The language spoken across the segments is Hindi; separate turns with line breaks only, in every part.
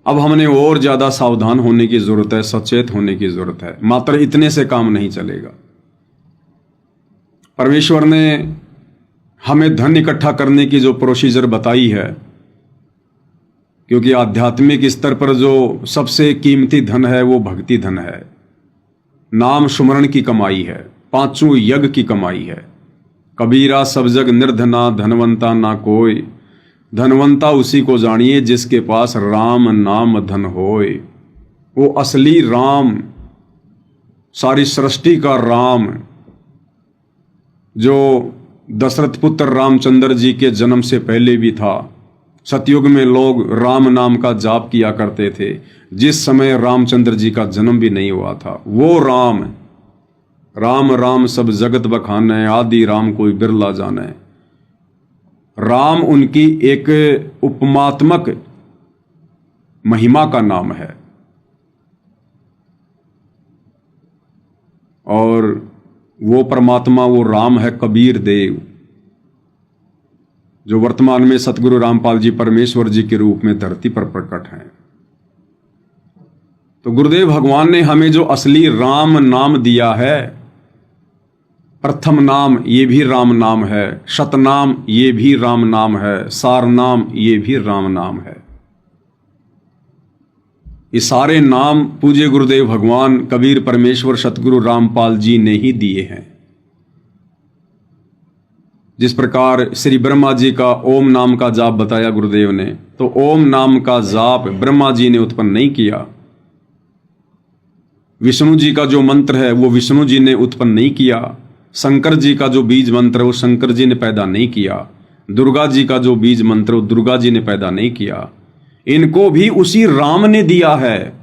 अब हमने और ज़्यादा सावधान होने की ज़रूरत है, सचेत होने की ज़रूरत है। मात्र इतने से काम नहीं चलेगा। परमेश्वर ने हमें धन इकट्ठा करने की जो प्रोसीजर बताई है, क्योंकि आध्यात्मिक स्तर पर जो सबसे कीमती धन है वो भक्ति धन है, नाम सुमरण की कमाई है, पांचों यज्ञ की कमाई है। कबीरा सब जग निर्धना, धनवंता ना कोई, धनवंता उसी को जानिए जिसके पास राम नाम धन होए। वो असली राम, सारी सृष्टि का राम, जो दशरथ पुत्र रामचंद्र जी के जन्म से पहले भी था। सतयुग में लोग राम नाम का जाप किया करते थे, जिस समय रामचंद्र जी का जन्म भी नहीं हुआ था। वो राम, राम राम सब जगत बखाने, आदि राम कोई बिरला जाने। राम उनकी एक उपमात्मक महिमा का नाम है। और वो परमात्मा, वो राम है कबीर देव, जो वर्तमान में सतगुरु रामपाल जी परमेश्वर जी के रूप में धरती पर प्रकट हैं। तो गुरुदेव भगवान ने हमें जो असली राम नाम दिया है, प्रथम नाम ये भी राम नाम है, शतनाम ये भी राम नाम है, सार नाम ये भी राम नाम है। ये सारे नाम पूज्य गुरुदेव भगवान कबीर परमेश्वर सतगुरु रामपाल जी ने ही दिए हैं। जिस प्रकार श्री ब्रह्मा जी का ओम नाम का जाप बताया गुरुदेव ने, तो ओम नाम का जाप ब्रह्मा जी ने उत्पन्न नहीं किया। विष्णु जी का जो मंत्र है वो विष्णु जी ने उत्पन्न नहीं किया। शंकर जी का जो बीज मंत्र है वो शंकर जी ने पैदा नहीं किया। दुर्गा जी का जो बीज मंत्र वो दुर्गा जी ने पैदा नहीं किया। इनको भी उसी राम ने दिया है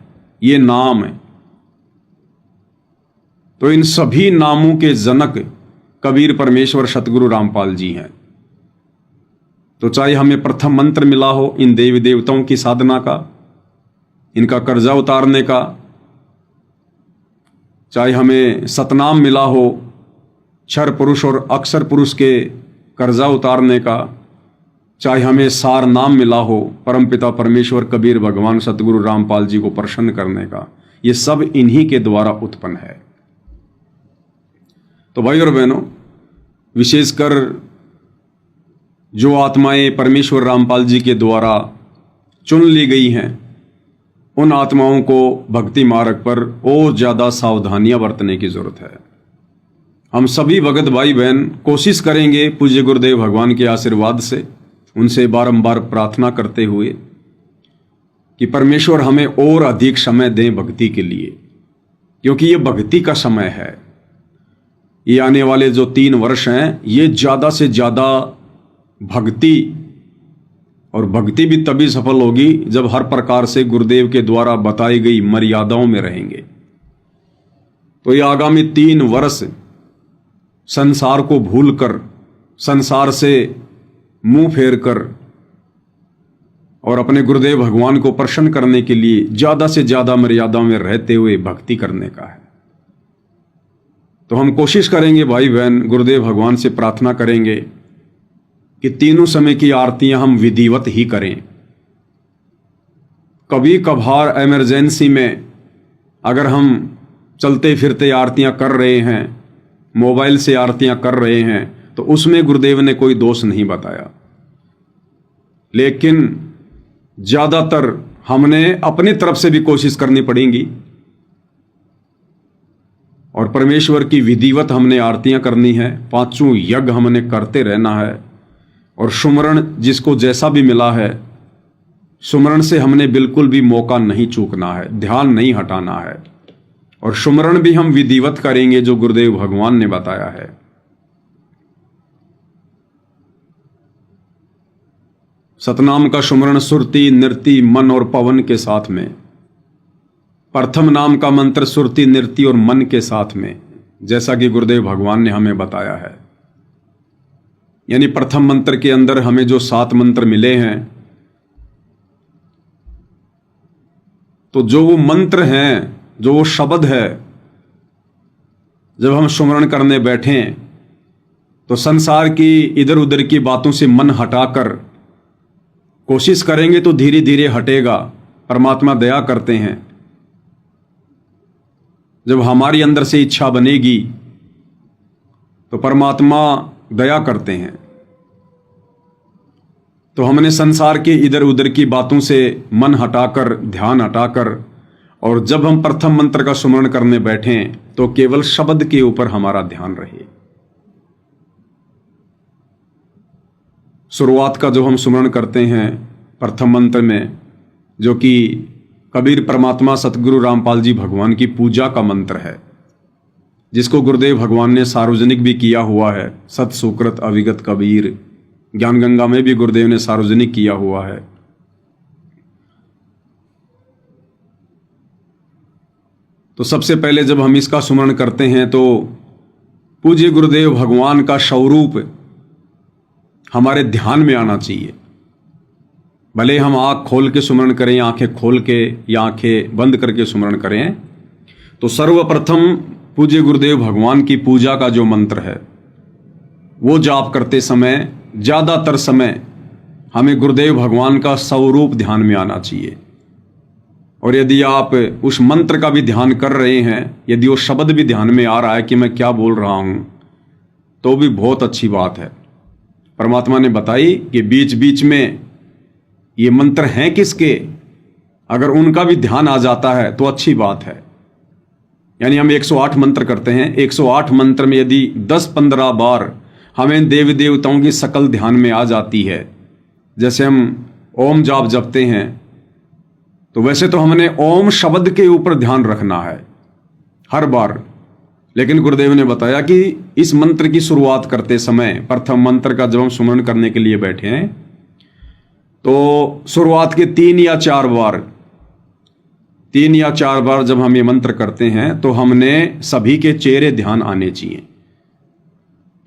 ये नाम। तो इन सभी नामों के जनक कबीर परमेश्वर सतगुरु रामपाल जी हैं। तो चाहे हमें प्रथम मंत्र मिला हो इन देवी देवताओं की साधना का, इनका कर्जा उतारने का, चाहे हमें सतनाम मिला हो क्षर पुरुष और अक्षर पुरुष के कर्जा उतारने का, चाहे हमें सार नाम मिला हो परमपिता परमेश्वर कबीर भगवान सतगुरु रामपाल जी को प्रसन्न करने का, ये सब इन्हीं के द्वारा उत्पन्न है। तो भाई और बहनों, विशेषकर जो आत्माएं परमेश्वर रामपाल जी के द्वारा चुन ली गई हैं, उन आत्माओं को भक्ति मार्ग पर और ज़्यादा सावधानियां बरतने की जरूरत है। हम सभी भगत भाई बहन कोशिश करेंगे पूज्य गुरुदेव भगवान के आशीर्वाद से, उनसे बारंबार प्रार्थना करते हुए कि परमेश्वर हमें और अधिक समय दें भक्ति के लिए, क्योंकि ये भक्ति का समय है। ये आने वाले जो 3 वर्ष हैं, ये ज़्यादा से ज़्यादा भक्ति, और भक्ति भी तभी सफल होगी जब हर प्रकार से गुरुदेव के द्वारा बताई गई मर्यादाओं में रहेंगे। तो ये आगामी 3 वर्ष संसार को भूलकर, संसार से मुंह फेर कर और अपने गुरुदेव भगवान को प्रसन्न करने के लिए ज़्यादा से ज़्यादा मर्यादाओं में रहते हुए भक्ति करने का है। तो हम कोशिश करेंगे भाई बहन, गुरुदेव भगवान से प्रार्थना करेंगे कि तीनों समय की आरतियां हम विधिवत ही करें। कभी कभार इमरजेंसी में अगर हम चलते फिरते आरतियां कर रहे हैं, मोबाइल से आरतियां कर रहे हैं, तो उसमें गुरुदेव ने कोई दोष नहीं बताया। लेकिन ज़्यादातर हमने अपनी तरफ से भी कोशिश करनी पड़ेगी और परमेश्वर की विधिवत हमने आरतियां करनी है। 5 यज्ञ हमने करते रहना है। और सुमरण जिसको जैसा भी मिला है, सुमरण से हमने बिल्कुल भी मौका नहीं चूकना है, ध्यान नहीं हटाना है। और सुमरण भी हम विधिवत करेंगे जो गुरुदेव भगवान ने बताया है। सतनाम का सुमरण सुरति, नृति, मन और पवन के साथ में। प्रथम नाम का मंत्र सुरति, नृति और मन के साथ में, जैसा कि गुरुदेव भगवान ने हमें बताया है। यानी प्रथम मंत्र के अंदर हमें जो 7 मंत्र मिले हैं, तो जो वो मंत्र हैं, जो वो शब्द है, जब हम सुमरण करने बैठें तो संसार की इधर उधर की बातों से मन हटाकर कोशिश करेंगे तो धीरे धीरे हटेगा। परमात्मा दया करते हैं। जब हमारी अंदर से इच्छा बनेगी तो परमात्मा दया करते हैं। तो हमने संसार के इधर उधर की बातों से मन हटाकर, ध्यान हटाकर, और जब हम प्रथम मंत्र का सुमरण करने बैठें तो केवल शब्द के ऊपर हमारा ध्यान रहे। शुरुआत का जो हम सुमरण करते हैं प्रथम मंत्र में, जो कि कबीर परमात्मा सतगुरु रामपाल जी भगवान की पूजा का मंत्र है, जिसको गुरुदेव भगवान ने सार्वजनिक भी किया हुआ है। सत सुकृत अविगत कबीर, ज्ञान गंगा में भी गुरुदेव ने सार्वजनिक किया हुआ है। तो सबसे पहले जब हम इसका सुमरण करते हैं तो पूज्य गुरुदेव भगवान का स्वरूप हमारे ध्यान में आना चाहिए। भले हम आँख खोल के सुमरण करें, आंखें खोल के या आंखें बंद करके सुमरण करें, तो सर्वप्रथम पूज्य गुरुदेव भगवान की पूजा का जो मंत्र है वो जाप करते समय ज़्यादातर समय हमें गुरुदेव भगवान का स्वरूप ध्यान में आना चाहिए। और यदि आप उस मंत्र का भी ध्यान कर रहे हैं, यदि वो शब्द भी ध्यान में आ रहा है कि मैं क्या बोल रहा हूँ, तो भी बहुत अच्छी बात है। परमात्मा ने बताई कि बीच बीच में ये मंत्र हैं किसके, अगर उनका भी ध्यान आ जाता है तो अच्छी बात है। यानी हम 108 मंत्र करते हैं, 108 मंत्र में यदि 10-15 बार हमें देवी देवताओं की शकल ध्यान में आ जाती है, जैसे हम ओम जाप जपते हैं, तो वैसे तो हमने ओम शब्द के ऊपर ध्यान रखना है हर बार, लेकिन गुरुदेव ने बताया कि इस मंत्र की शुरुआत करते समय, प्रथम मंत्र का जब हम सुमरण करने के लिए बैठे हैं, तो शुरुआत के 3 या 4 बार जब हम ये मंत्र करते हैं तो हमने सभी के चेहरे ध्यान आने चाहिए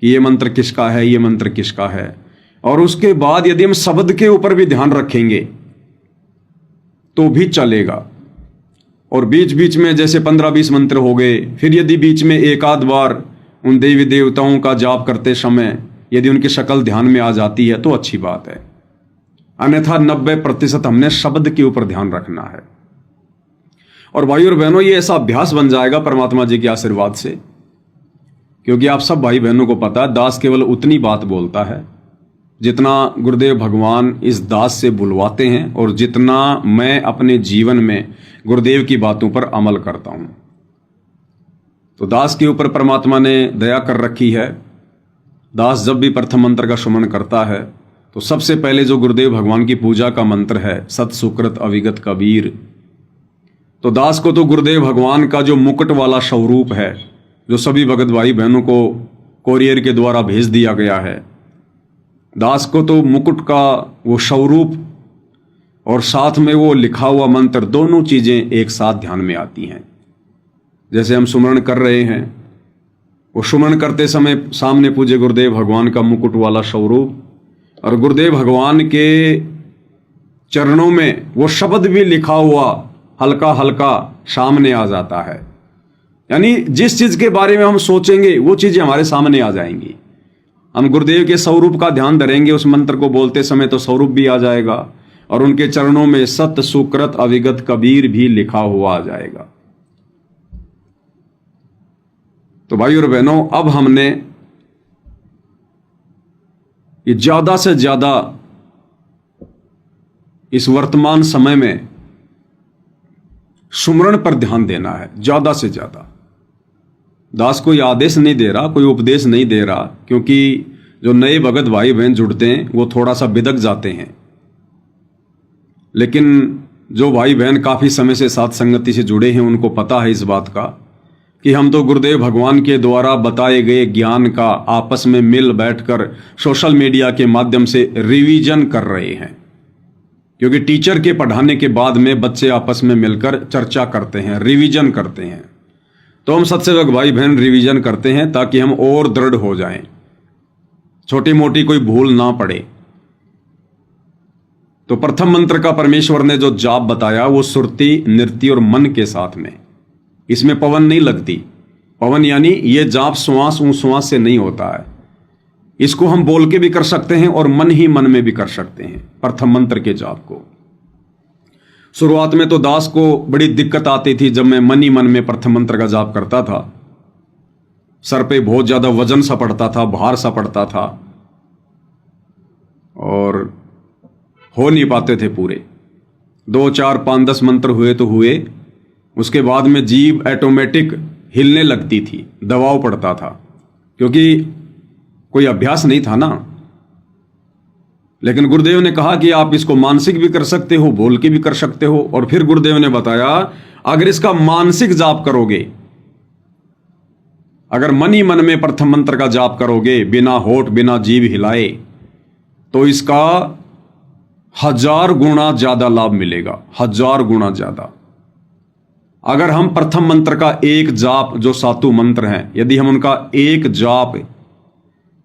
कि ये मंत्र किसका है, ये मंत्र किसका है। और उसके बाद यदि हम शब्द के ऊपर भी ध्यान रखेंगे तो भी चलेगा। और बीच बीच में जैसे 15-20 मंत्र हो गए, फिर यदि बीच में एक आध बार उन देवी देवताओं का जाप करते समय यदि उनकी शक्ल ध्यान में आ जाती है तो अच्छी बात है, अन्यथा 90% हमने शब्द के ऊपर ध्यान रखना है। और भाई और बहनों, ये ऐसा अभ्यास बन जाएगा परमात्मा जी के आशीर्वाद से, क्योंकि आप सब भाई बहनों को पता है दास केवल उतनी बात बोलता है जितना गुरुदेव भगवान इस दास से बुलवाते हैं, और जितना मैं अपने जीवन में गुरुदेव की बातों पर अमल करता हूं। तो दास के ऊपर परमात्मा ने दया कर रखी है। दास जब भी प्रथम मंत्र का सुमरण करता है तो सबसे पहले जो गुरुदेव भगवान की पूजा का मंत्र है सत सुकृत अविगत कबीर, तो दास को तो गुरुदेव भगवान का जो मुकुट वाला स्वरूप है, जो सभी भगत भाई बहनों को कोरियर के द्वारा भेज दिया गया है, दास को तो मुकुट का वो स्वरूप और साथ में वो लिखा हुआ मंत्र, दोनों चीजें एक साथ ध्यान में आती हैं। जैसे हम सुमरण कर रहे हैं, वो सुमरण करते समय सामने पूज्य गुरुदेव भगवान का मुकुट वाला स्वरूप और गुरुदेव भगवान के चरणों में वो शब्द भी लिखा हुआ हल्का हल्का सामने आ जाता है। यानी जिस चीज के बारे में हम सोचेंगे वो चीजें हमारे सामने आ जाएंगी। हम गुरुदेव के स्वरूप का ध्यान धरेंगे उस मंत्र को बोलते समय तो स्वरूप भी आ जाएगा, और उनके चरणों में सत सुकृत अविगत कबीर भी लिखा हुआ आ जाएगा। तो भाई और बहनों, अब हमने ये ज्यादा से ज्यादा इस वर्तमान समय में सुमरण पर ध्यान देना है, ज्यादा से ज्यादा। दास कोई आदेश नहीं दे रहा, कोई उपदेश नहीं दे रहा, क्योंकि जो नए भगत भाई बहन जुड़ते हैं वो थोड़ा सा बिदक जाते हैं, लेकिन जो भाई बहन काफी समय से साथ संगति से जुड़े हैं उनको पता है इस बात का कि हम तो गुरुदेव भगवान के द्वारा बताए गए ज्ञान का आपस में मिल बैठकर सोशल मीडिया के माध्यम से रिवीजन कर रहे हैं। क्योंकि टीचर के पढ़ाने के बाद में बच्चे आपस में मिलकर चर्चा करते हैं, रिवीजन करते हैं। तो हम सत्सेवक भाई बहन रिवीजन करते हैं ताकि हम और दृढ़ हो जाएं, छोटी मोटी कोई भूल ना पड़े। तो प्रथम मंत्र का परमेश्वर ने जो जाप बताया वो सुरती, नृत्य और मन के साथ में, इसमें पवन नहीं लगती। पवन यानी ये जाप श्वास श्वास से नहीं होता है, इसको हम बोल के भी कर सकते हैं और मन ही मन में भी कर सकते हैं प्रथम मंत्र के जाप को। शुरुआत में तो दास को बड़ी दिक्कत आती थी जब मैं मन ही मन में प्रथम मंत्र का जाप करता था। सर पे बहुत ज्यादा वजन सा पड़ता था, भार सा पड़ता था और हो नहीं पाते थे पूरे। 2, 4, 5, 10 मंत्र हुए तो हुए, उसके बाद में जीभ ऑटोमेटिक हिलने लगती थी, दबाव पड़ता था, क्योंकि कोई अभ्यास नहीं था ना। लेकिन गुरुदेव ने कहा कि आप इसको मानसिक भी कर सकते हो, बोल के भी कर सकते हो। और फिर गुरुदेव ने बताया अगर इसका मानसिक जाप करोगे, अगर मन ही मन में प्रथम मंत्र का जाप करोगे बिना होठ बिना जीभ हिलाए, तो इसका 1000 गुना ज्यादा लाभ मिलेगा, 1000 गुना ज्यादा। अगर हम प्रथम मंत्र का एक जाप, जो सातु मंत्र हैं, यदि हम उनका एक जाप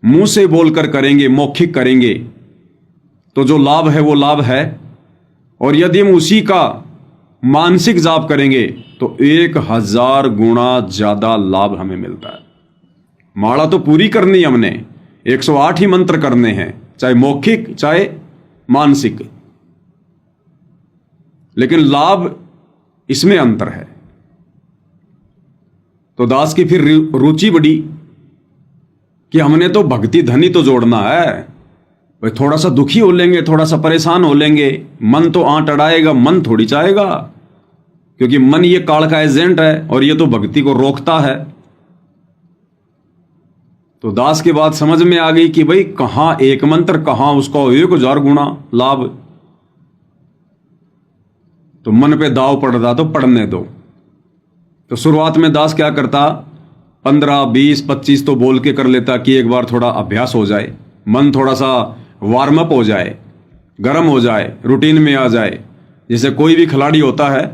मुंह से बोलकर करेंगे, मौखिक करेंगे, तो जो लाभ है वो लाभ है। और यदि हम उसी का मानसिक जाप करेंगे तो 1000 गुना ज्यादा लाभ हमें मिलता है। माला तो पूरी करनी है हमने, 108 ही मंत्र करने हैं, चाहे मौखिक चाहे मानसिक, लेकिन लाभ इसमें अंतर है। तो दास की फिर रुचि बढ़ी कि हमने तो भक्ति धनी तो जोड़ना है भाई। थोड़ा सा दुखी हो लेंगे, थोड़ा सा परेशान हो लेंगे, मन तो आंट अड़ाएगा, मन थोड़ी चाहेगा, क्योंकि मन ये काल का एजेंट है और ये तो भक्ति को रोकता है। तो दास की बात समझ में आ गई कि भाई कहां एक मंत्र, कहां उसका 1000 गुना लाभ। तो मन पे दाव पड़ रहा तो पढ़ने दो। तो शुरुआत में दास क्या करता, 15, 20, 25 तो बोल के कर लेता कि एक बार थोड़ा अभ्यास हो जाए, मन थोड़ा सा वार्म अप हो जाए, गर्म हो जाए, रूटीन में आ जाए। जैसे कोई भी खिलाड़ी होता है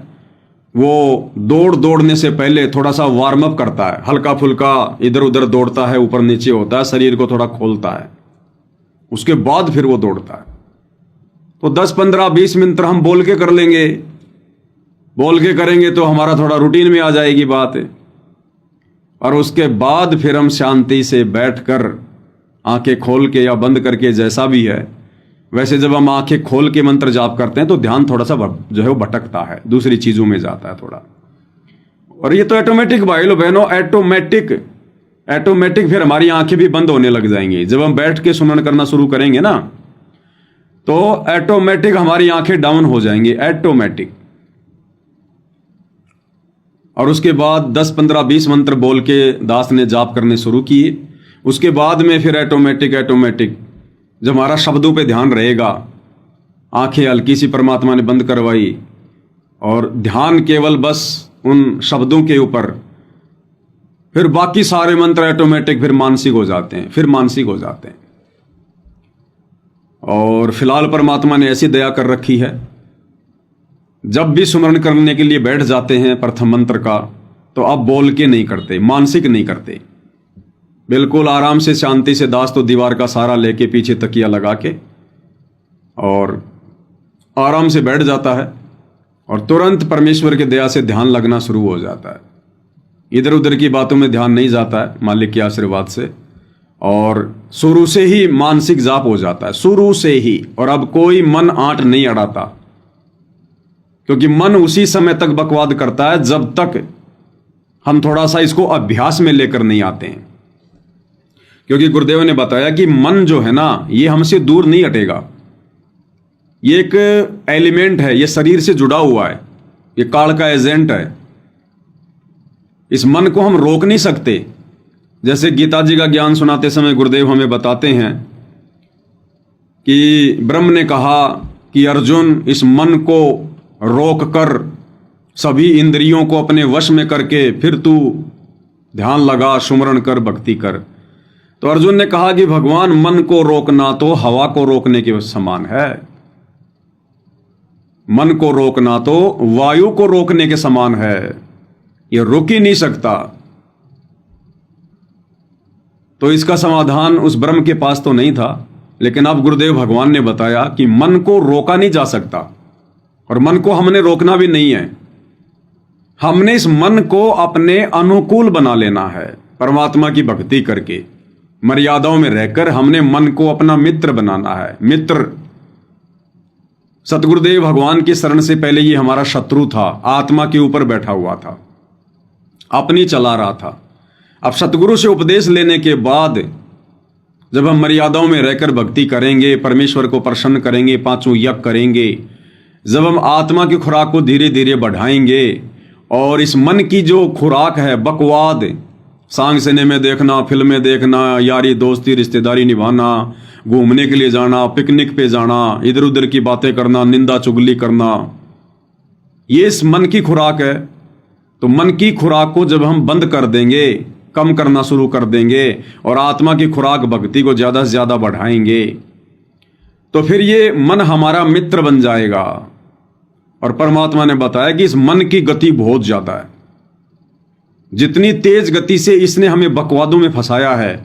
वो दौड़ने से पहले थोड़ा सा वार्म अप करता है, हल्का फुल्का इधर उधर दौड़ता है, ऊपर नीचे होता है, शरीर को थोड़ा खोलता है, उसके बाद फिर वो दौड़ता है। तो 10, 15, 20 मिनट हम बोल के कर लेंगे, बोल के करेंगे तो हमारा थोड़ा रूटीन में आ जाएगी बात। और उसके बाद फिर हम शांति से बैठकर आंखें खोल के या बंद करके, जैसा भी है वैसे, जब हम आंखें खोल के मंत्र जाप करते हैं तो ध्यान थोड़ा सा जो है वो भटकता है, दूसरी चीजों में जाता है थोड़ा। और ये तो ऑटोमेटिक भाइयों बहनों, ऑटोमेटिक फिर हमारी आंखें भी बंद होने लग जाएंगी। जब हम बैठ के सुमरण करना शुरू करेंगे ना, तो ऑटोमेटिक हमारी आंखें डाउन हो जाएंगी, ऑटोमेटिक। और उसके बाद 10, 15, 20 मंत्र बोल के दास ने जाप करने शुरू किए। उसके बाद में फिर ऑटोमेटिक जब हमारा शब्दों पे ध्यान रहेगा, आंखें हल्की सी परमात्मा ने बंद करवाई और ध्यान केवल बस उन शब्दों के ऊपर, फिर बाकी सारे मंत्र ऑटोमेटिक फिर मानसिक हो जाते हैं। और फिलहाल परमात्मा ने ऐसी दया कर रखी है, जब भी सुमरण करने के लिए बैठ जाते हैं प्रथम मंत्र का, तो अब बोल के नहीं करते, मानसिक नहीं करते, बिल्कुल आराम से शांति से। दास तो दीवार का सहारा लेके पीछे तकिया लगा के और आराम से बैठ जाता है और तुरंत परमेश्वर की दया से ध्यान लगना शुरू हो जाता है। इधर उधर की बातों में ध्यान नहीं जाता है, मालिक के आशीर्वाद से। और शुरू से ही मानसिक जाप हो जाता है, शुरू से ही। और अब कोई मन आंट नहीं अड़ाता, क्योंकि मन उसी समय तक बकवाद करता है जब तक हम थोड़ा सा इसको अभ्यास में लेकर नहीं आते हैं। क्योंकि गुरुदेव ने बताया कि मन जो है ना, ये हमसे दूर नहीं हटेगा, ये एक एलिमेंट है, ये शरीर से जुड़ा हुआ है, ये काल का एजेंट है। इस मन को हम रोक नहीं सकते। जैसे गीता जी का ज्ञान सुनाते समय गुरुदेव हमें बताते हैं कि ब्रह्म ने कहा कि अर्जुन, इस मन को रोक कर, सभी इंद्रियों को अपने वश में करके फिर तू ध्यान लगा, सुमरण कर, भक्ति कर। तो अर्जुन ने कहा कि भगवान, मन को रोकना तो हवा को रोकने के समान है, मन को रोकना तो वायु को रोकने के समान है, ये रुक ही नहीं सकता। तो इसका समाधान उस ब्रह्म के पास तो नहीं था, लेकिन अब गुरुदेव भगवान ने बताया कि मन को रोका नहीं जा सकता और मन को हमने रोकना भी नहीं है। हमने इस मन को अपने अनुकूल बना लेना है, परमात्मा की भक्ति करके, मर्यादाओं में रहकर हमने मन को अपना मित्र बनाना है। मित्र सतगुरुदेव भगवान की शरण से पहले ये हमारा शत्रु था, आत्मा के ऊपर बैठा हुआ था, अपनी चला रहा था। अब सतगुरु से उपदेश लेने के बाद जब हम मर्यादाओं में रहकर भक्ति करेंगे, परमेश्वर को प्रसन्न करेंगे, पांचों यज्ञ करेंगे, जब हम आत्मा की खुराक को धीरे धीरे बढ़ाएंगे और इस मन की जो खुराक है बकवाद, सांग सिनेमे देखना, फिल्में देखना, यारी दोस्ती रिश्तेदारी निभाना, घूमने के लिए जाना, पिकनिक पे जाना, इधर उधर की बातें करना, निंदा चुगली करना, ये इस मन की खुराक है। तो मन की खुराक को जब हम बंद कर देंगे, कम करना शुरू कर देंगे और आत्मा की खुराक भक्ति को ज्यादा से ज्यादा बढ़ाएंगे, तो फिर ये मन हमारा मित्र बन जाएगा। और परमात्मा ने बताया कि इस मन की गति बहुत ज्यादा है। जितनी तेज गति से इसने हमें बकवादों में फंसाया है,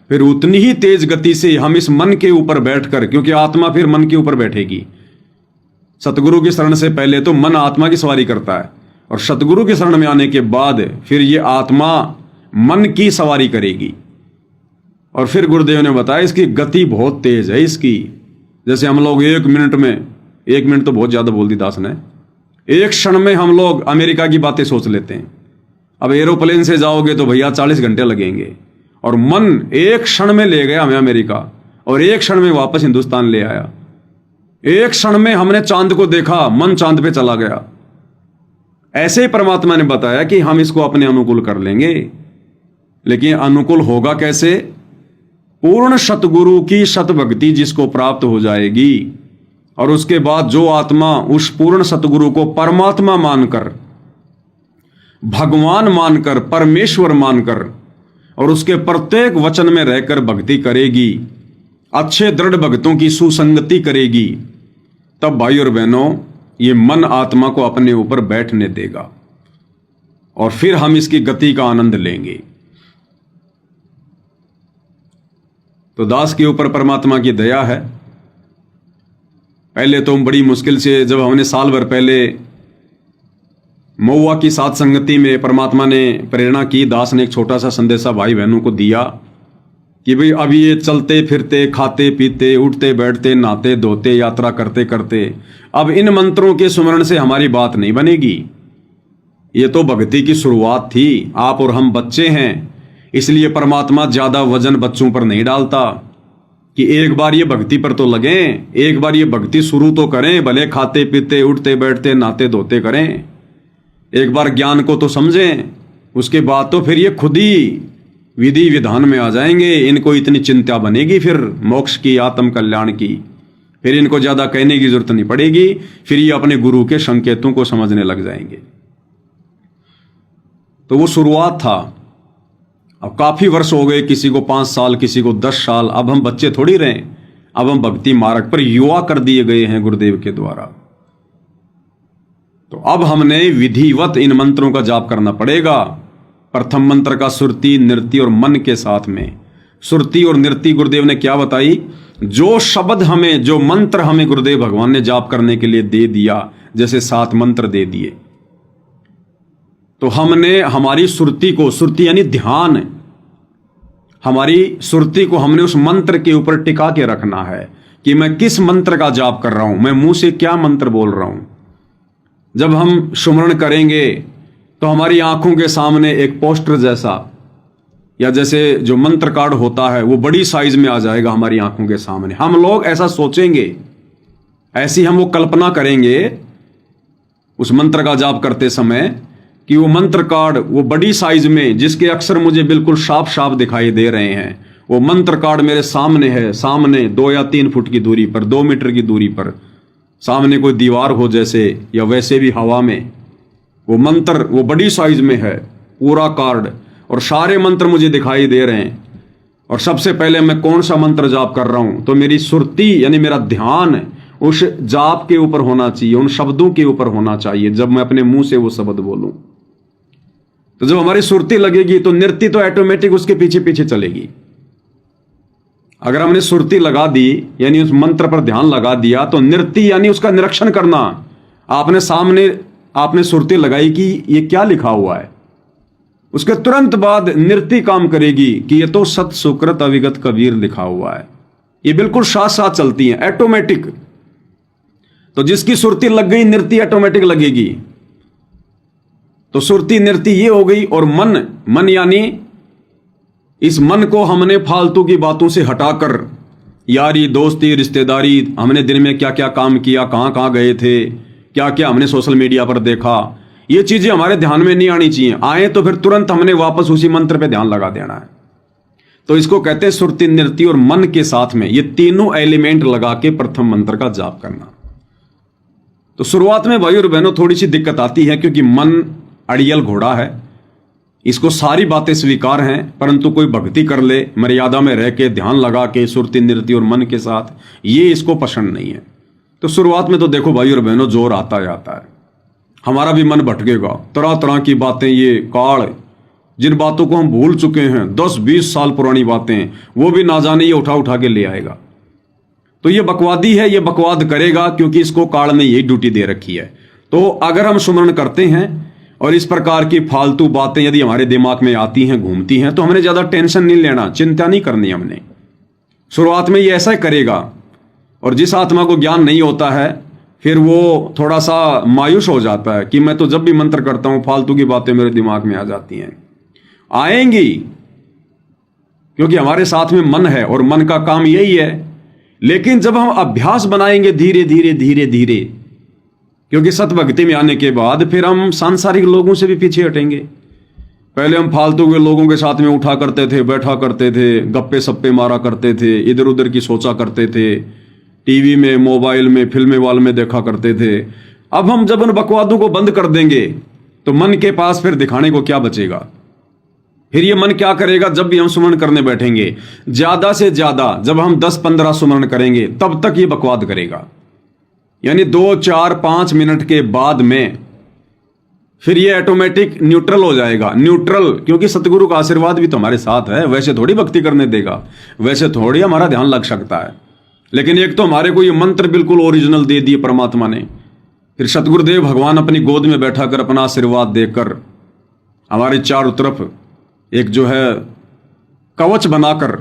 फिर उतनी ही तेज गति से हम इस मन के ऊपर बैठकर, क्योंकि आत्मा फिर मन के ऊपर बैठेगी। सतगुरु की शरण से पहले तो मन आत्मा की सवारी करता है और सतगुरु की शरण में आने के बाद फिर ये आत्मा मन की सवारी करेगी। और फिर गुरुदेव ने बताया इसकी गति बहुत तेज है इसकी। जैसे हम लोग 1 मिनट में, 1 मिनट तो बहुत ज्यादा बोल दी दास ने, 1 क्षण में हम लोग अमेरिका की बातें सोच लेते हैं। अब एरोप्लेन से जाओगे तो भैया 40 घंटे लगेंगे, और मन 1 क्षण में ले गया हमें अमेरिका और 1 क्षण में वापस हिंदुस्तान ले आया। 1 क्षण में हमने चांद को देखा, मन चांद पे चला गया। ऐसे ही परमात्मा ने बताया कि हम इसको अपने अनुकूल कर लेंगे, लेकिन अनुकूल होगा कैसे? पूर्ण सतगुरु की सतभक्ति जिसको प्राप्त हो जाएगी और उसके बाद जो आत्मा उस पूर्ण सतगुरु को परमात्मा मानकर, भगवान मानकर, परमेश्वर मानकर और उसके प्रत्येक वचन में रहकर भक्ति करेगी, अच्छे दृढ़ भक्तों की सुसंगति करेगी, तब भाई और बहनों ये मन आत्मा को अपने ऊपर बैठने देगा और फिर हम इसकी गति का आनंद लेंगे। तो दास के ऊपर परमात्मा की दया है। पहले तो बड़ी मुश्किल से, जब हमने साल भर पहले महुआ की साथ संगति में परमात्मा ने प्रेरणा की, दास ने एक छोटा सा संदेशा भाई बहनों को दिया कि भाई अभी ये चलते फिरते, खाते पीते, उठते बैठते, नहाते धोते, यात्रा करते करते, अब इन मंत्रों के सुमरण से हमारी बात नहीं बनेगी। ये तो भक्ति की शुरुआत थी, आप और हम बच्चे हैं, इसलिए परमात्मा ज्यादा वजन बच्चों पर नहीं डालता कि एक बार ये भक्ति पर तो लगें, एक बार ये भक्ति शुरू तो करें, भले खाते पीते, उठते बैठते, नहाते धोते करें, एक बार ज्ञान को तो समझें, उसके बाद तो फिर ये खुद ही विधि विधान में आ जाएंगे। इनको इतनी चिंता बनेगी फिर मोक्ष की, आत्म कल्याण की, फिर इनको ज्यादा कहने की जरूरत नहीं पड़ेगी, फिर ये अपने गुरु के संकेतों को समझने लग जाएंगे। तो वो शुरुआत था। अब काफी वर्ष हो गए, किसी को 5 साल, किसी को 10 साल। अब हम बच्चे थोड़ी रहे, अब हम भक्ति मार्ग पर युवा कर दिए गए हैं गुरुदेव के द्वारा। तो अब हमने विधिवत इन मंत्रों का जाप करना पड़ेगा। प्रथम मंत्र का सुरति, नृत्य और मन के साथ में। सुरति और नृत्य गुरुदेव ने क्या बताई? जो शब्द हमें, जो मंत्र हमें गुरुदेव भगवान ने जाप करने के लिए दे दिया, जैसे 7 मंत्र दे दिए, तो हमने हमारी सुरति को, सुरति यानी ध्यान, हमारी सुरति को हमने उस मंत्र के ऊपर टिका के रखना है कि मैं किस मंत्र का जाप कर रहा हूं, मैं मुंह से क्या मंत्र बोल रहा हूं। जब हम सुमरण करेंगे तो हमारी आंखों के सामने एक पोस्टर जैसा, या जैसे जो मंत्र कार्ड होता है, वो बड़ी साइज में आ जाएगा हमारी आंखों के सामने। हम लोग ऐसा सोचेंगे, ऐसी हम वो कल्पना करेंगे उस मंत्र का जाप करते समय कि वो मंत्र कार्ड, वो बड़ी साइज में, जिसके अक्षर मुझे बिल्कुल साफ साफ दिखाई दे रहे हैं, वो मंत्र कार्ड मेरे सामने है, सामने 2 या 3 फुट की दूरी पर, 2 मीटर की दूरी पर, सामने कोई दीवार हो जैसे, या वैसे भी हवा में वो मंत्र, वो बड़ी साइज में है पूरा कार्ड, और सारे मंत्र मुझे दिखाई दे रहे हैं। और सबसे पहले मैं कौन सा मंत्र जाप कर रहा हूं, तो मेरी सुरति यानी मेरा ध्यान उस जाप के ऊपर होना चाहिए, उन शब्दों के ऊपर होना चाहिए। जब मैं अपने मुंह से वो शब्द बोलूं, तो जब हमारी सुरती लगेगी तो नृत्य तो ऑटोमेटिक उसके पीछे पीछे चलेगी। अगर हमने सुरती लगा दी, यानी उस मंत्र पर ध्यान लगा दिया, तो नृत्य यानी उसका निरीक्षण करना। आपने सामने आपने सुरती लगाई कि ये क्या लिखा हुआ है, उसके तुरंत बाद नृत्य काम करेगी कि ये तो सत सुकृत अविगत कबीर लिखा हुआ है। ये बिल्कुल साथ साथ चलती है, ऑटोमेटिक। तो जिसकी सुरती लग गई नृत्य ऑटोमेटिक लगेगी। तो सुरती नृत्य ये हो गई। और मन, मन यानी इस मन को हमने फालतू की बातों से हटाकर यारी दोस्ती रिश्तेदारी, हमने दिन में क्या क्या काम किया, कहाँ कहाँ गए थे, क्या क्या हमने सोशल मीडिया पर देखा, ये चीजें हमारे ध्यान में नहीं आनी चाहिए। आए तो फिर तुरंत हमने वापस उसी मंत्र पे ध्यान लगा देना है। तो इसको कहते हैं सुरती नृत्य और मन के साथ में ये तीनों एलिमेंट लगा के प्रथम मंत्र का जाप करना। तो शुरुआत में भाई और बहनों थोड़ी सी दिक्कत आती है, क्योंकि मन अड़ियल घोड़ा है, इसको सारी बातें स्वीकार हैं, परंतु कोई भक्ति कर ले मर्यादा में रह के ध्यान लगा के सुरती नृत्य और मन के साथ, ये इसको पसंद नहीं है। तो शुरुआत में तो देखो भाई और बहनों जोर आता ही आता है, हमारा भी मन भटकेगा, तरह तरह की बातें, ये काल जिन बातों को हम भूल चुके हैं 10-20 साल पुरानी बातें, वो भी ना जाने ये उठा उठा के ले आएगा। तो ये बकवादी है, ये बकवाद करेगा, क्योंकि इसको काल ने यही ड्यूटी दे रखी है। तो अगर हम सुमरण करते हैं और इस प्रकार की फालतू बातें यदि हमारे दिमाग में आती हैं, घूमती हैं, तो हमने ज्यादा टेंशन नहीं लेना, चिंता नहीं करनी हमने। शुरुआत में ये ऐसा करेगा, और जिस आत्मा को ज्ञान नहीं होता है फिर वो थोड़ा सा मायूस हो जाता है कि मैं तो जब भी मंत्र करता हूं फालतू की बातें मेरे दिमाग में आ जाती हैं। आएंगी, क्योंकि हमारे साथ में मन है और मन का काम यही है। लेकिन जब हम अभ्यास बनाएंगे धीरे धीरे धीरे धीरे, क्योंकि सतभक्ति में आने के बाद फिर हम सांसारिक लोगों से भी पीछे हटेंगे। पहले हम फालतू के लोगों के साथ में उठा करते थे, बैठा करते थे, गप्पे सप्पे मारा करते थे, इधर उधर की सोचा करते थे, टीवी में, मोबाइल में, फिल्म वाल में देखा करते थे। अब हम जब उन बकवादों को बंद कर देंगे तो मन के पास फिर दिखाने को क्या बचेगा। फिर ये मन क्या करेगा, जब भी हम सुमरण करने बैठेंगे ज्यादा से ज्यादा जब हम 10-15 सुमरण करेंगे तब तक ये बकवाद करेगा। यानी 2-4-5 मिनट के बाद में फिर ये ऑटोमेटिक न्यूट्रल हो जाएगा। न्यूट्रल क्योंकि सतगुरु का आशीर्वाद भी तो हमारे साथ है, वैसे थोड़ी भक्ति करने देगा, वैसे थोड़ी हमारा ध्यान लग सकता है। लेकिन एक तो हमारे को ये मंत्र बिल्कुल ओरिजिनल दे दिए परमात्मा ने, फिर सतगुरुदेव भगवान अपनी गोद में बैठा कर अपना आशीर्वाद देकर हमारे चारों तरफ एक जो है कवच बनाकर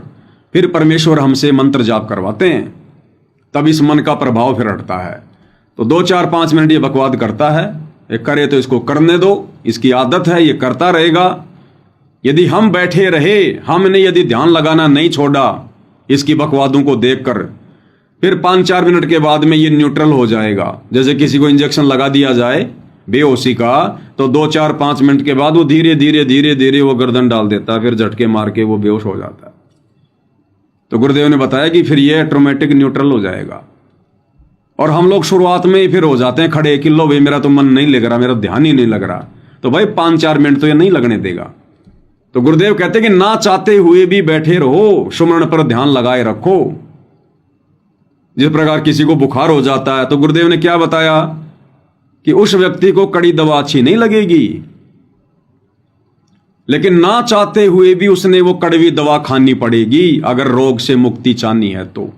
फिर परमेश्वर हमसे मंत्र जाप करवाते हैं। तब इस मन का प्रभाव फिर हटता है। तो 2-4-5 मिनट ये बकवाद करता है, एक करे तो इसको करने दो, इसकी आदत है, ये करता रहेगा। यदि हम बैठे रहे, हमने यदि ध्यान लगाना नहीं छोड़ा इसकी बकवादों को देखकर, फिर 5-4 मिनट के बाद में ये न्यूट्रल हो जाएगा। जैसे किसी को इंजेक्शन लगा दिया जाए बेहोशी का, तो 2-4-5 मिनट के बाद वो धीरे धीरे धीरे धीरे वो गर्दन डाल देता है, फिर झटके मार के वो बेहोश हो जाता है। तो गुरुदेव ने बताया कि फिर ये ऑटोमेटिक न्यूट्रल हो जाएगा। और हम लोग शुरुआत में ही फिर हो जाते हैं खड़े कि लो भाई मेरा तो मन नहीं लग रहा, मेरा ध्यान ही नहीं लग रहा। तो भाई 5-4 मिनट तो ये नहीं लगने देगा। तो गुरुदेव कहते हैं कि ना चाहते हुए भी बैठे रहो, सुमरण पर ध्यान लगाए रखो। जिस प्रकार किसी को बुखार हो जाता है तो गुरुदेव ने क्या बताया कि उस व्यक्ति को कड़ी दवा अच्छी नहीं लगेगी, लेकिन ना चाहते हुए भी उसने वो कड़वी दवा खानी पड़ेगी अगर रोग से मुक्ति चाहनी है तो।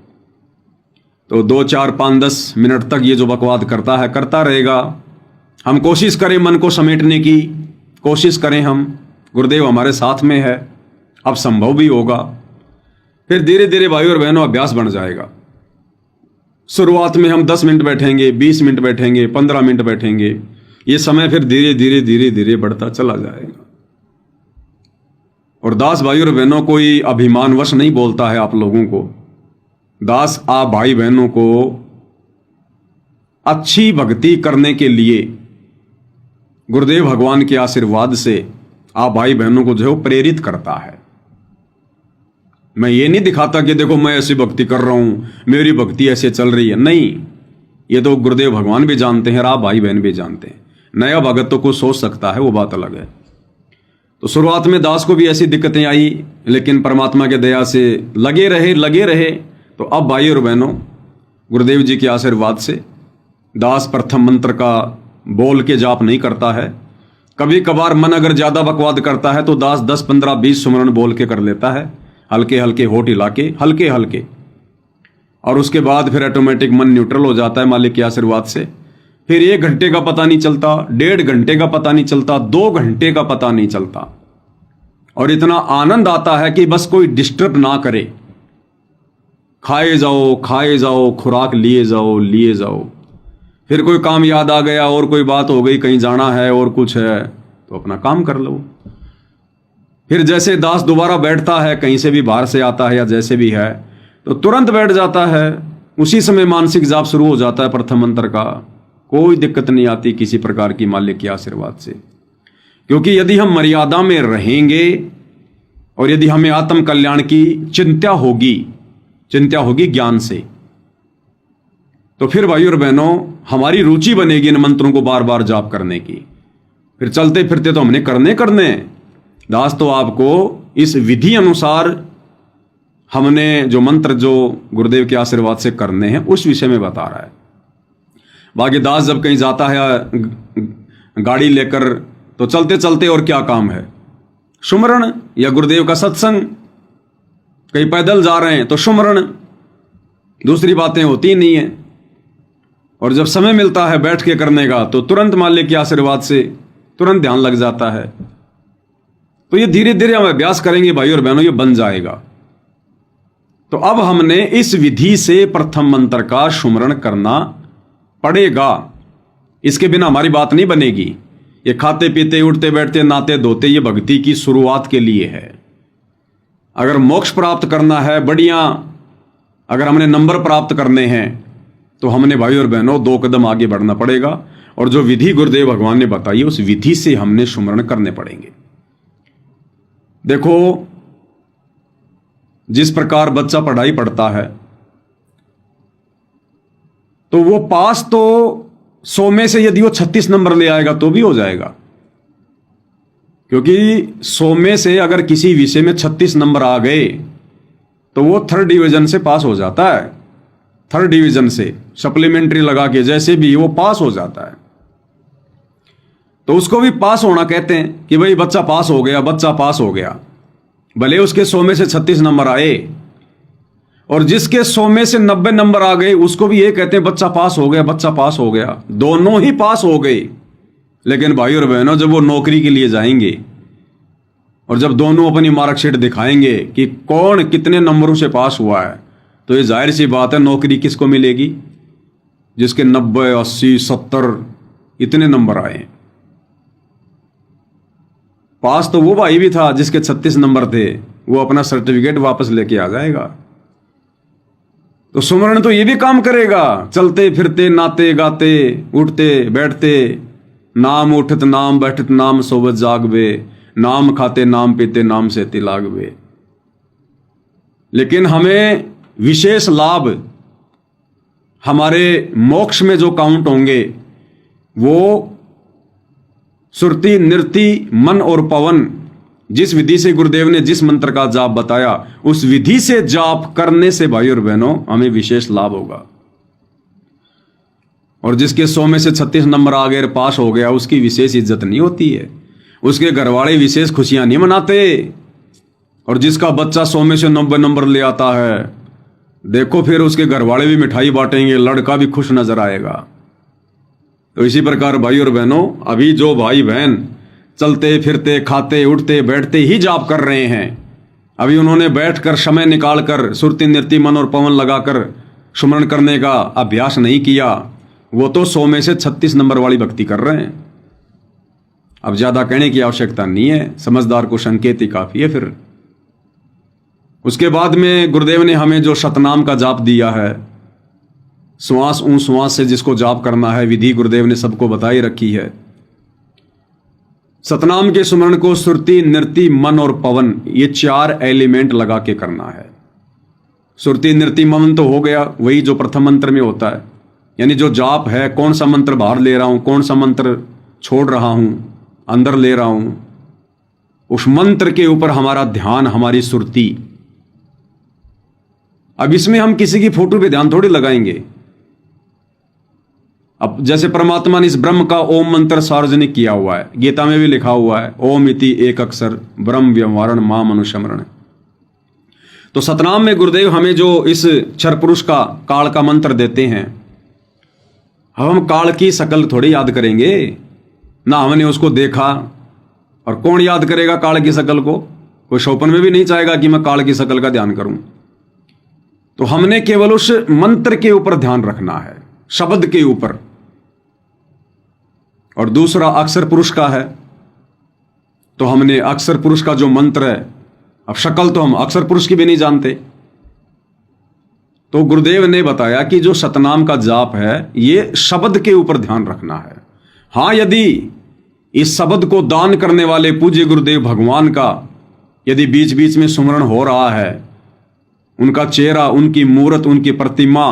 2-4-5-10 मिनट तक ये जो बकवाद करता है करता रहेगा। हम कोशिश करें मन को समेटने की, कोशिश करें हम, गुरुदेव हमारे साथ में है, अब संभव भी होगा। फिर धीरे धीरे भाई और बहनों अभ्यास बन जाएगा। शुरुआत में हम 10 मिनट बैठेंगे, 20 मिनट बैठेंगे, 15 मिनट बैठेंगे, ये समय फिर धीरे धीरे धीरे धीरे बढ़ता चला जाएगा। और दास भाई और बहनों कोई अभिमानवश नहीं बोलता है आप लोगों को। दास आप भाई बहनों को अच्छी भक्ति करने के लिए गुरुदेव भगवान के आशीर्वाद से आप भाई बहनों को जो है प्रेरित करता है। मैं ये नहीं दिखाता कि देखो मैं ऐसी भक्ति कर रहा हूं, मेरी भक्ति ऐसे चल रही है, नहीं। ये तो गुरुदेव भगवान भी जानते हैं और आप भाई बहन भी जानते हैं। नया भगत तो कुछ सोच सकता है, वो बात अलग है। तो शुरुआत में दास को भी ऐसी दिक्कतें आई, लेकिन परमात्मा के दया से लगे रहे। तो अब भाई और बहनों गुरुदेव जी के आशीर्वाद से दास प्रथम मंत्र का बोल के जाप नहीं करता है। कभी कभार मन अगर ज्यादा बकवाद करता है तो दास 10-15-20 सुमरण बोल के कर लेता है, हल्के हल्के होठ हिला के, हल्के हल्के। और उसके बाद फिर ऑटोमेटिक मन न्यूट्रल हो जाता है मालिक के आशीर्वाद से। फिर 1 घंटे का पता नहीं चलता, 1.5 घंटे का पता नहीं चलता, 2 घंटे का पता नहीं चलता। और इतना आनंद आता है कि बस कोई डिस्टर्ब ना करे, खाए जाओ, खुराक लिए जाओ। फिर कोई काम याद आ गया और कोई बात हो गई, कहीं जाना है और कुछ है, तो अपना काम कर लो। फिर जैसे दास दोबारा बैठता है, कहीं से भी बाहर से आता है या जैसे भी है, तो तुरंत बैठ जाता है। उसी समय मानसिक जाप शुरू हो जाता है प्रथम मंत्र का। कोई दिक्कत नहीं आती किसी प्रकार की मालिक के आशीर्वाद से, क्योंकि यदि हम मर्यादा में रहेंगे और यदि हमें आत्म कल्याण की चिंता होगी ज्ञान से, तो फिर भाइयों और बहनों हमारी रुचि बनेगी इन मंत्रों को बार बार जाप करने की। फिर चलते फिरते तो हमने करने दास तो आपको इस विधि अनुसार हमने जो मंत्र जो गुरुदेव के आशीर्वाद से करने हैं उस विषय में बता रहा है। बाकी दास जब कहीं जाता है गाड़ी लेकर, तो चलते चलते और क्या काम है, सुमरण या गुरुदेव का सत्संग। कहीं पैदल जा रहे हैं तो सुमरण, दूसरी बातें होती नहीं है। और जब समय मिलता है बैठ के करने का, तो तुरंत मालिक के आशीर्वाद से तुरंत ध्यान लग जाता है। तो ये धीरे धीरे हम अभ्यास करेंगे भाई और बहनों, ये बन जाएगा। तो अब हमने इस विधि से प्रथम मंत्र का सुमरण करना पड़ेगा। इसके बिना हमारी बात नहीं बनेगी। ये खाते पीते उठते बैठते नहाते धोते ये भक्ति की शुरुआत के लिए है। अगर मोक्ष प्राप्त करना है बढ़िया, अगर हमने नंबर प्राप्त करने हैं, तो हमने भाई और बहनों 2 कदम आगे बढ़ना पड़ेगा। और जो विधि गुरुदेव भगवान ने बताई उस विधि से हमने सुमरण करने पड़ेंगे। देखो, जिस प्रकार बच्चा पढ़ाई पढ़ता है, तो वो पास तो 100 में से यदि वो 36 नंबर ले आएगा तो भी हो जाएगा, क्योंकि 100 में से अगर किसी विषय में 36 नंबर आ गए तो वो 3rd डिवीजन से पास हो जाता है। 3rd डिवीजन से सप्लीमेंट्री लगा के जैसे भी वो पास हो जाता है। तो उसको भी पास होना कहते हैं कि भाई बच्चा पास हो गया, बच्चा पास हो गया। भले उसके 100 में से 36 नंबर आए, और जिसके 100 में से 90 नंबर आ गए उसको भी ये कहते हैं बच्चा पास हो गया, बच्चा पास हो गया। दोनों ही पास हो गए। लेकिन भाई और बहनों, जब वो नौकरी के लिए जाएंगे और जब दोनों अपनी मार्कशीट दिखाएंगे कि कौन कितने नंबरों से पास हुआ है, तो ये जाहिर सी बात है नौकरी किसको मिलेगी? जिसके 90, 80, 70 इतने नंबर आए। पास तो वो भाई भी था जिसके 36 नंबर थे, वो अपना सर्टिफिकेट वापस लेके आ जाएगा। तो सुमरण तो ये भी काम करेगा। चलते फिरते नाते गाते उठते बैठते, नाम उठत नाम बैठत नाम सोवत जागवे, नाम खाते नाम पीते नाम से तिलागवे। लेकिन हमें विशेष लाभ हमारे मोक्ष में जो काउंट होंगे वो सुरति नृति मन और पवन, जिस विधि से गुरुदेव ने जिस मंत्र का जाप बताया उस विधि से जाप करने से भाई और बहनों हमें विशेष लाभ होगा। और जिसके 100 में से 36 नंबर आ गए, पास हो गया, उसकी विशेष इज्जत नहीं होती है, उसके घर वाले विशेष खुशियां नहीं मनाते। और जिसका बच्चा 100 में से 90 नंबर ले आता है, देखो फिर उसके घर वाले भी मिठाई बांटेंगे, लड़का भी खुश नजर आएगा। तो इसी प्रकार भाई और बहनों, अभी जो भाई बहन चलते फिरते खाते उठते बैठते ही जाप कर रहे हैं, अभी उन्होंने बैठकर समय निकालकर सुरति नृति मन और पवन लगाकर सुमरण करने का अभ्यास नहीं किया, वो तो 100 में से 36 नंबर वाली भक्ति कर रहे हैं। अब ज्यादा कहने की आवश्यकता नहीं है, समझदार को संकेत ही काफी है। फिर उसके बाद में गुरुदेव ने हमें जो शतनाम का जाप दिया है, श्वास श्वास से जिसको जाप करना है, विधि गुरुदेव ने सबको बताई रखी है। सतनाम के सुमरण को सुरति नृति मन और पवन, ये 4 एलिमेंट लगा के करना है। सुरति नृति मन तो हो गया वही जो प्रथम मंत्र में होता है, यानी जो जाप है, कौन सा मंत्र बाहर ले रहा हूं, कौन सा मंत्र छोड़ रहा हूं, अंदर ले रहा हूं, उस मंत्र के ऊपर हमारा ध्यान, हमारी सुरति। अब इसमें हम किसी की फोटो पे ध्यान थोड़ी लगाएंगे। अब जैसे परमात्मा ने इस ब्रह्म का ओम मंत्र सार्वजनिक किया हुआ है, गीता में भी लिखा हुआ है, ओम इति एक अक्षर ब्रह्म व्यवहारण मां मनुष्यमरण। तो सतनाम में गुरुदेव हमें जो इस क्षर पुरुष का काल का मंत्र देते हैं, अब हम काल की शकल थोड़ी याद करेंगे ना, हमने उसको देखा। और कौन याद करेगा काल की शकल को? कोई स्वप्न में भी नहीं चाहेगा कि मैं काल की शकल का ध्यान करूं। तो हमने केवल उस मंत्र के ऊपर ध्यान रखना है, शब्द के ऊपर। और दूसरा अक्षर पुरुष का है। तो हमने अक्षर पुरुष का जो मंत्र है, अब शक्ल तो हम अक्षर पुरुष की भी नहीं जानते, तो गुरुदेव ने बताया कि जो सतनाम का जाप है ये शब्द के ऊपर ध्यान रखना है। हाँ, यदि इस शब्द को दान करने वाले पूज्य गुरुदेव भगवान का यदि बीच बीच में सुमरण हो रहा है, उनका चेहरा, उनकी मूर्त, उनकी प्रतिमा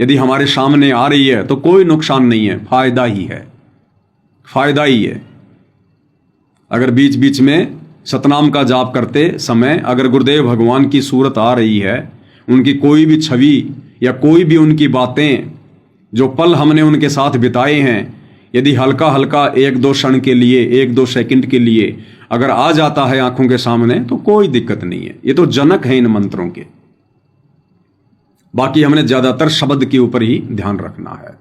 यदि हमारे सामने आ रही है तो कोई नुकसान नहीं है, फायदा ही है, फायदा ही है। अगर बीच बीच में सतनाम का जाप करते समय अगर गुरुदेव भगवान की सूरत आ रही है, उनकी कोई भी छवि या कोई भी उनकी बातें, जो पल हमने उनके साथ बिताए हैं, यदि हल्का हल्का 1-2 क्षण के लिए, 1-2 सेकंड के लिए अगर आ जाता है आंखों के सामने तो कोई दिक्कत नहीं है। ये तो जनक है इन मंत्रों के। बाकी हमने ज्यादातर शब्द के ऊपर ही ध्यान रखना है।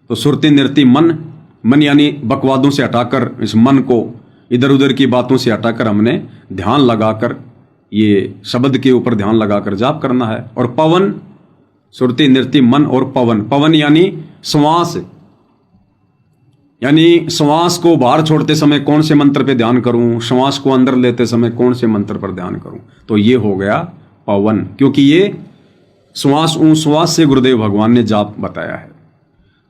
तो सुरति नृति मन यानी बकवादों से हटाकर, इस मन को इधर उधर की बातों से हटाकर हमने ध्यान लगाकर, ये शब्द के ऊपर ध्यान लगाकर जाप करना है। और पवन, सुरति नृति मन और पवन, पवन यानी श्वास, यानी श्वास को बाहर छोड़ते समय कौन से मंत्र पे ध्यान करूं, श्वास को अंदर लेते समय कौन से मंत्र पर ध्यान करूं, तो ये हो गया पवन, क्योंकि ये श्वास से गुरुदेव भगवान ने जाप बताया है।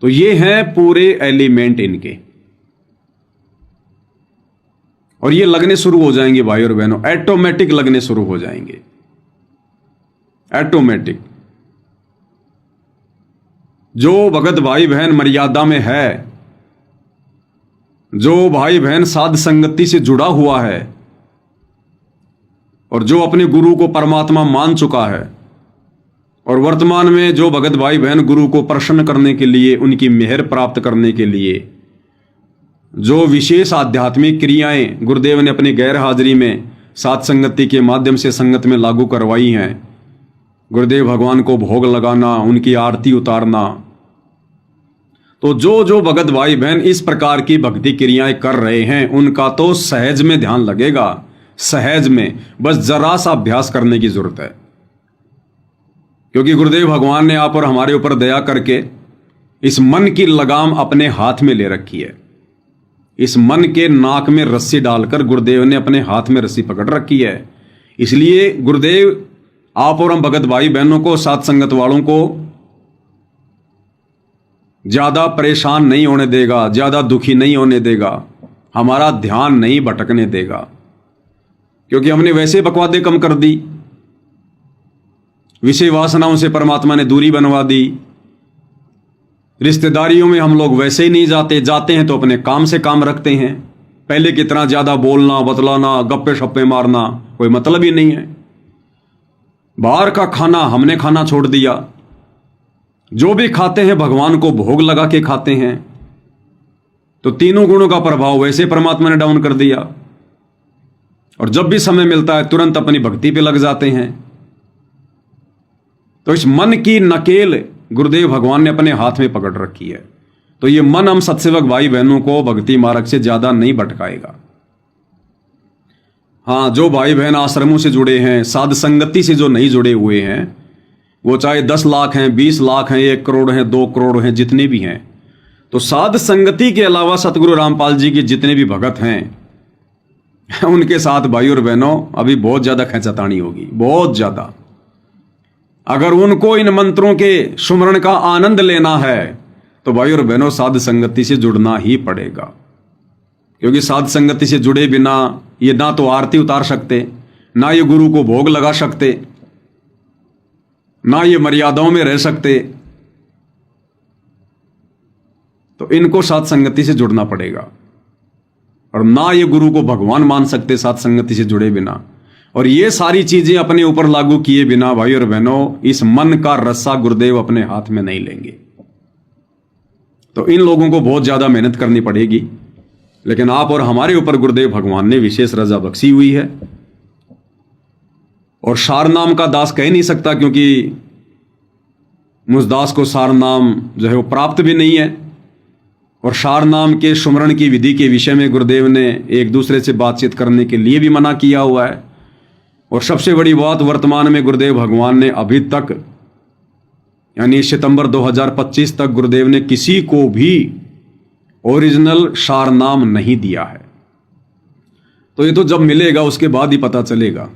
तो ये हैं पूरे एलिमेंट इनके, और ये लगने शुरू हो जाएंगे भाई और बहनों, ऑटोमेटिक लगने शुरू हो जाएंगे, ऑटोमेटिक। जो भगत भाई बहन मर्यादा में है, जो भाई बहन साध संगति से जुड़ा हुआ है और जो अपने गुरु को परमात्मा मान चुका है, और वर्तमान में जो भगत भाई बहन गुरु को प्रसन्न करने के लिए, उनकी मेहर प्राप्त करने के लिए जो विशेष आध्यात्मिक क्रियाएं गुरुदेव ने अपनी गैर हाजिरी में साध संगति के माध्यम से संगत में लागू करवाई हैं, गुरुदेव भगवान को भोग लगाना, उनकी आरती उतारना, तो जो भगत भाई बहन इस प्रकार की भक्ति क्रियाएं कर रहे हैं उनका तो सहज में ध्यान लगेगा, सहज में, बस जरा सा अभ्यास करने की जरूरत है। क्योंकि गुरुदेव भगवान ने आप और हमारे ऊपर दया करके इस मन की लगाम अपने हाथ में ले रखी है। इस मन के नाक में रस्सी डालकर गुरुदेव ने अपने हाथ में रस्सी पकड़ रखी है। इसलिए गुरुदेव आप और हम भगत भाई बहनों को, साथ संगत वालों को ज्यादा परेशान नहीं होने देगा, ज्यादा दुखी नहीं होने देगा, हमारा ध्यान नहीं भटकने देगा, क्योंकि हमने वैसे बकवादे कम कर दी, विषय वासनाओं से परमात्मा ने दूरी बनवा दी, रिश्तेदारियों में हम लोग वैसे ही नहीं जाते, जाते हैं तो अपने काम से काम रखते हैं। पहले की तरह ज्यादा बोलना, बतलाना, गप्पे शप्पे मारना कोई मतलब ही नहीं है। बाहर का खाना हमने खाना छोड़ दिया, जो भी खाते हैं भगवान को भोग लगा के खाते हैं, तो तीनों गुणों का प्रभाव वैसे परमात्मा ने डाउन कर दिया। और जब भी समय मिलता है तुरंत अपनी भक्ति पे लग जाते हैं। तो इस मन की नकेल गुरुदेव भगवान ने अपने हाथ में पकड़ रखी है। तो ये मन हम सत्सेवक भाई बहनों को भक्ति मार्ग से ज्यादा नहीं भटकाएगा। हाँ, जो भाई बहन आश्रमों से जुड़े हैं, साध संगति से जो नहीं जुड़े हुए हैं, वो चाहे 10 लाख हैं, 20 लाख हैं, 1 करोड़ हैं, 2 करोड़ हैं, जितने भी हैं, तो साध संगति के अलावा सतगुरु रामपाल जी के जितने भी भगत हैं उनके साथ भाई और बहनों अभी बहुत ज्यादा खींचातानी होगी, बहुत ज्यादा। अगर उनको इन मंत्रों के सुमरण का आनंद लेना है तो भाई और बहनों साध संगति से जुड़ना ही पड़ेगा। क्योंकि साध संगति से जुड़े बिना ये ना तो आरती उतार सकते, ना ये गुरु को भोग लगा सकते, ना ये मर्यादाओं में रह सकते। तो इनको साध संगति से जुड़ना पड़ेगा, और ना ये गुरु को भगवान मान सकते साध संगति से जुड़े बिना। और ये सारी चीजें अपने ऊपर लागू किए बिना भाई और बहनों इस मन का रस्सा गुरुदेव अपने हाथ में नहीं लेंगे। तो इन लोगों को बहुत ज्यादा मेहनत करनी पड़ेगी, लेकिन आप और हमारे ऊपर गुरुदेव भगवान ने विशेष रजा बख्शी हुई है। और सार नाम का दास कह नहीं सकता, क्योंकि मुझ दास को सार नाम जो है वो प्राप्त भी नहीं है। और सार नाम के सुमरण की विधि के विषय में गुरुदेव ने एक दूसरे से बातचीत करने के लिए भी मना किया हुआ है। और सबसे बड़ी बात, वर्तमान में गुरुदेव भगवान ने अभी तक यानी सितंबर 2025 तक गुरुदेव ने किसी को भी ओरिजिनल सार नाम नहीं दिया है। तो ये तो जब मिलेगा उसके बाद ही पता चलेगा।